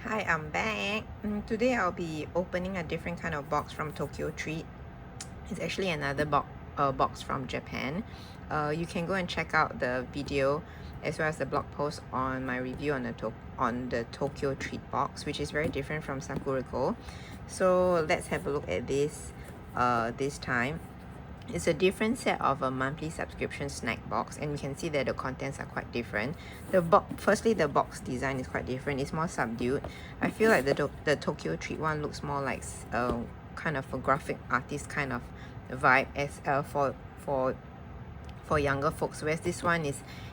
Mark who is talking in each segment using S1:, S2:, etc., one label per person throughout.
S1: Hi, I'm back. Today I'll be opening a different kind of box from Tokyo Treat. It's actually another box from Japan. You can go and check out the video as well as the blog post on my review on the Tokyo Treat box, which is very different from Sakuraco. So let's have a look at this time. It's a different set of a monthly subscription snack box, and you can see that the contents are quite different. Firstly, the box design is quite different. It's more subdued. I feel like the Tokyo Treat one looks more like kind of a graphic artist kind of vibe as for younger folks, whereas this one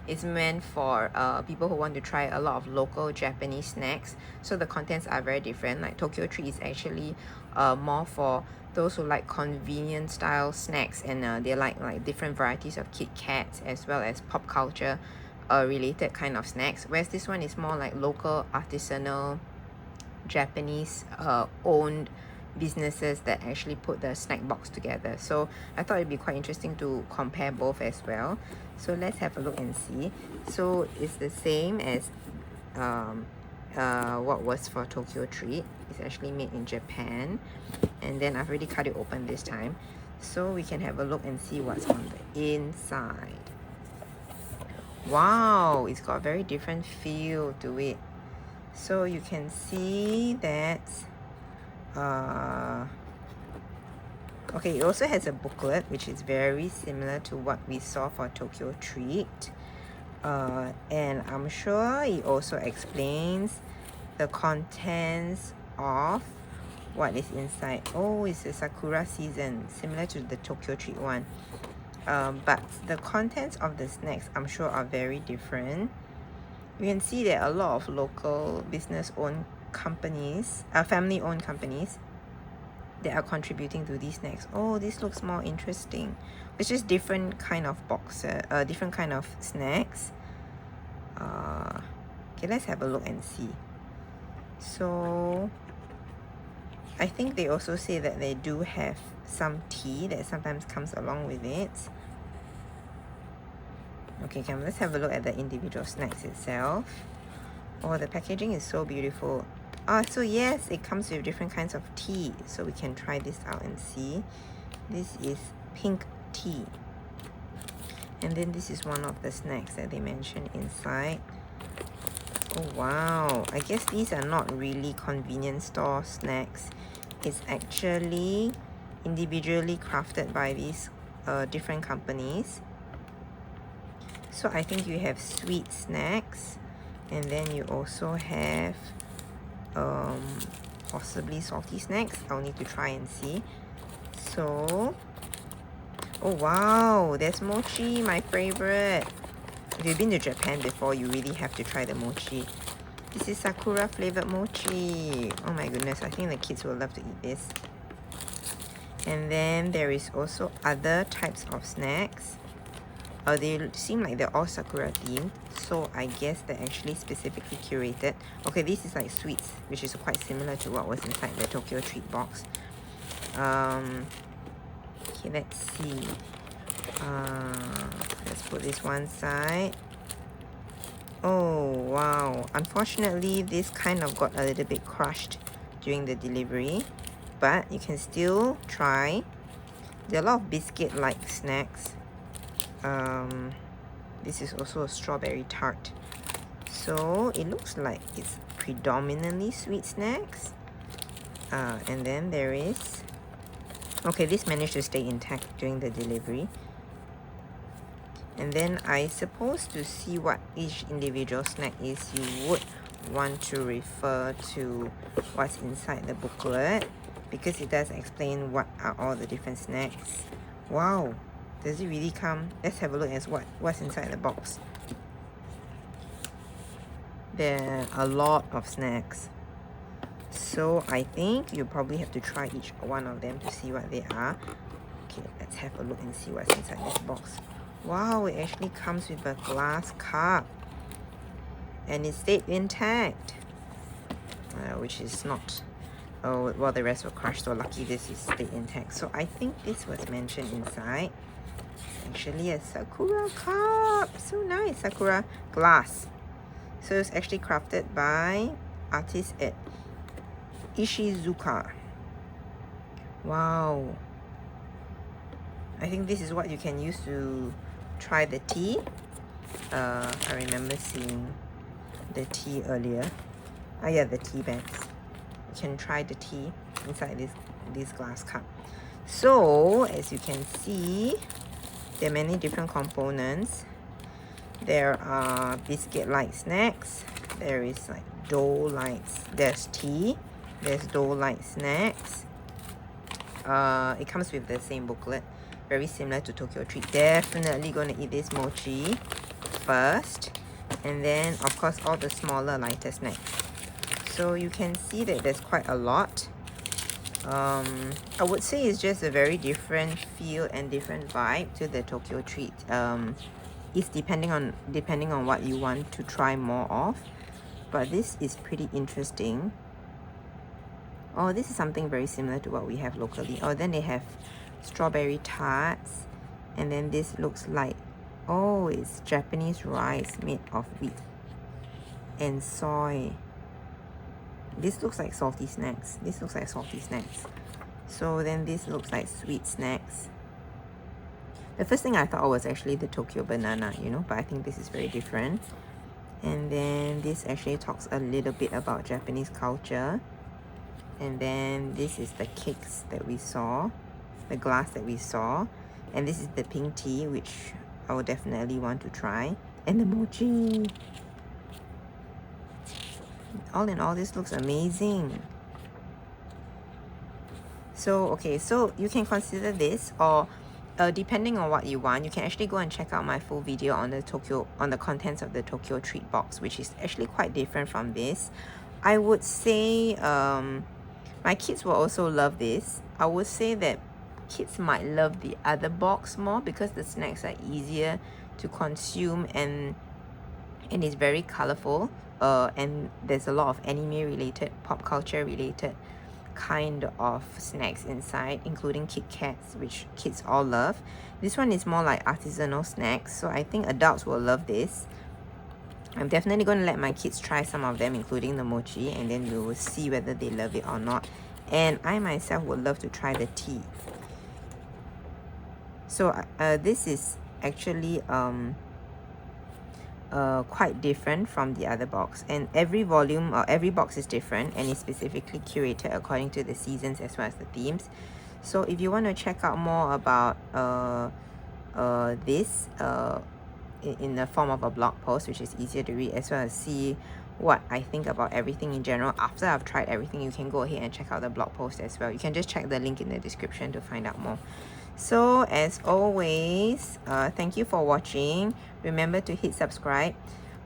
S1: is meant for people who want to try a lot of local Japanese snacks. So the contents are very different. Like Tokyo Treat is actually more for those who like convenient style snacks, and they like different varieties of Kit Kats as well as pop culture related kind of snacks, whereas this one is more like local artisanal Japanese owned businesses that actually put the snack box together. So I thought it'd be quite interesting to compare both as well. So let's have a look and see. So it's the same as what was for Tokyo Treat. It's actually made in Japan, and then I've already cut it open this time, so we can have a look and see what's on the inside. Wow, it's got a very different feel to it. So you can see that okay, it also has a booklet which is very similar to what we saw for Tokyo Treat, and I'm sure it also explains the contents of what is inside. Oh, it's a Sakura season, similar to the Tokyo Treat one, but the contents of the snacks I'm sure are very different. You can see that a lot of local business-owned companies, family-owned companies, that are contributing to these snacks. Oh, this looks more interesting. It's just different kind of boxes, different kind of snacks. Okay, let's have a look and see. So I think they also say that they do have some tea that sometimes comes along with it. Okay, let's have a look at the individual snacks itself. Oh, the packaging is so beautiful. So yes, it comes with different kinds of tea, so we can try this out and see. This is pink tea, and then this is one of the snacks that they mentioned inside. Oh wow, I guess these are not really convenience store snacks. It's actually individually crafted by these different companies. So I think you have sweet snacks, and then you also have possibly salty snacks. I'll need to try and see. So, oh wow, there's mochi, my favorite. If you've been to Japan before, you really have to try the mochi. This is Sakura flavored mochi. Oh my goodness, I think the kids will love to eat this. And then there is also other types of snacks. They seem like they're all Sakura themed, so I guess they're actually specifically curated. Okay, this is like sweets, which is quite similar to what was inside the Tokyo Treat box. Okay, let's see. Let's put this one side. Oh wow, unfortunately this kind of got a little bit crushed during the delivery, but you can still try. There are a lot of biscuit like snacks. This is also a strawberry tart, so it looks like it's predominantly sweet snacks. And then there is, okay, this managed to stay intact during the delivery. And then I suppose to see what each individual snack is, you would want to refer to what's inside the booklet, because it does explain what are all the different snacks. Wow, does it really come? Let's have a look at what's inside the box. There are a lot of snacks, so I think you probably have to try each one of them to see what they are. Okay, let's have a look and see what's inside this box. Wow, it actually comes with a glass cup, and it stayed intact, which is not, oh well, the rest were crushed, so lucky this is stayed intact. So I think this was mentioned inside. It's actually a Sakura cup. So nice. Sakura glass. So it's actually crafted by artist at Ishizuka. Wow. I think this is what you can use to try the tea. I remember seeing the tea earlier. Ah yeah, the tea bags. You can try the tea inside this glass cup. So as you can see, there are many different components. There are biscuit-like snacks. There is like dough-like. There's tea. There's dough-like snacks. It comes with the same booklet, very similar to Tokyo Treat. Definitely gonna eat this mochi first, and then of course all the smaller lighter snacks. So you can see that there's quite a lot. I would say it's just a very different feel and different vibe to the Tokyo Treat. It's depending on what you want to try more of, but this is pretty interesting. Oh, this is something very similar to what we have locally. Oh, then they have strawberry tarts, and then this looks like, oh, it's Japanese rice made of wheat and soy. This looks like salty snacks. This looks like salty snacks. So then this looks like sweet snacks. The first thing I thought was actually the Tokyo banana, you know, but I think this is very different. And then this actually talks a little bit about Japanese culture. And then this is the cakes that we saw, the glass that we saw. And this is the pink tea, which I would definitely want to try. And the mochi. All in all, this looks amazing. So, okay, so you can consider this, or depending on what you want, you can actually go and check out my full video on the contents of the Tokyo Treat box, which is actually quite different from this. I would say my kids will also love this. I would say that kids might love the other box more because the snacks are easier to consume, and it's very colorful, and there's a lot of anime related, pop culture related kind of snacks inside, including Kit Kats, which kids all love. This one is more like artisanal snacks, so I think adults will love this. I'm definitely going to let my kids try some of them, including the mochi, and then we will see whether they love it or not. And I myself would love to try the tea. So this is actually quite different from the other box, and every volume or every box is different and is specifically curated according to the seasons as well as the themes. So if you want to check out more about this in the form of a blog post, which is easier to read, as well as see what I think about everything in general after I've tried everything, you can go ahead and check out the blog post as well. You can just check the link in the description to find out more. So as always, thank you for watching. Remember to hit subscribe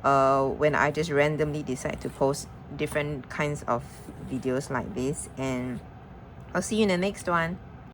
S1: when I just randomly decide to post different kinds of videos like this, and I'll see you in the next one.